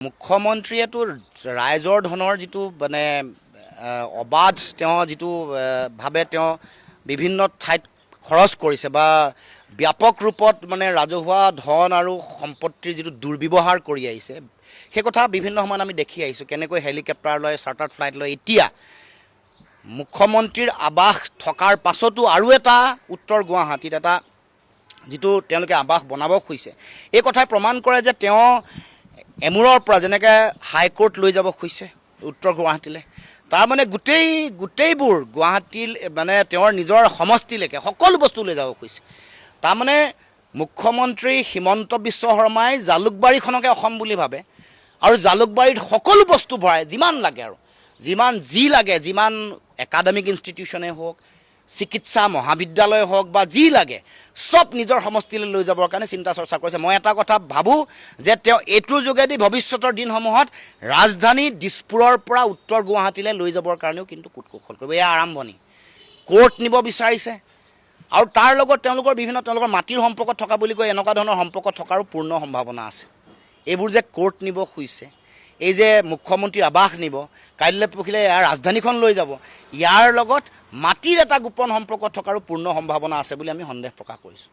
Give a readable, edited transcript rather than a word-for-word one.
মুখ্যমন্ত্ৰীয়েতো ৰাইজৰ ধনৰ যিটো মানে অবাধ যিটো ভাৱে বিভিন্ন ঠাইত খৰচ কৰিছে বা ব্যাপক ৰূপত মানে ৰাজহুৱা ধন আৰু সম্পত্তিৰ যিটো দুৰ্ব্যৱহাৰ কৰি আহিছে সেই কথা বিভিন্ন সময়ত আমি দেখি আহিছোঁ কেনেকৈ হেলিকপ্টাৰ লৈ চাৰ্টাৰ ফ্লাইট লৈ এতিয়া মুখ্যমন্ত্ৰীৰ আৱাস থকাৰ পাছতো আৰু এটা উত্তৰ গুৱাহাটীত এটা যিটো তেওঁলোকে আৱাস বনাব খুজিছে এই কথাই প্ৰমাণ কৰে যে তেওঁ এমূৰৰ পৰা যেনেকৈ হাইকোৰ্ট লৈ যাব খুজিছে উত্তৰ গুৱাহাটীলৈ তাৰ মানে গোটেইবোৰ গুৱাহাটীৰ মানে তেওঁৰ নিজৰ সমষ্টিলৈকে সকলো বস্তু লৈ যাব খুজিছে তাৰমানে মুখ্যমন্ত্ৰী হিমন্ত বিশ্ব শৰ্মাই জালুকবাৰীখনকে অসম বুলি ভাবে আৰু জালুকবাৰীত সকলো বস্তু ভৰাই যিমান লাগে আৰু যি লাগে যিমান একাডেমিক ইনষ্টিটিউশ্যনে হওক চিকিৎসা মহাবিদ্যালয় হওক বা যি লাগে সব নিজৰ সমষ্টিলৈ লৈ যাবৰ কাৰণে চিন্তা চৰ্চা কৰিছে মই এটা কথা ভাবোঁ যে তেওঁ এইটোৰ যোগেদি ভৱিষ্যতৰ দিনসমূহত ৰাজধানী দিছপুৰৰ পৰা উত্তৰ গুৱাহাটীলৈ লৈ যাবৰ কাৰণেও কিন্তু কুটকৌশল কৰিব এয়া আৰম্ভণি কোৰ্ট নিব বিচাৰিছে আৰু তাৰ লগত তেওঁলোকৰ তেওঁলোকৰ মাটিৰ সম্পৰ্কত থকা বুলি কৈ এনেকুৱা ধৰণৰ সম্পৰ্কত থকাৰো পূৰ্ণ সম্ভাৱনা আছে এইবোৰ যে কোৰ্ট নিব খুজিছে এই যে মুখ্যমন্ত্ৰীৰ আৱাস নিব কাইলৈ পৰহিলৈ ইয়াৰ ৰাজধানীখন লৈ যাব ইয়াৰ লগত মাটিৰ এটা গোপন সম্পৰ্কত থকাৰো পূৰ্ণ সম্ভাৱনা আছে বুলি আমি সন্দেহ প্ৰকাশ কৰিছোঁ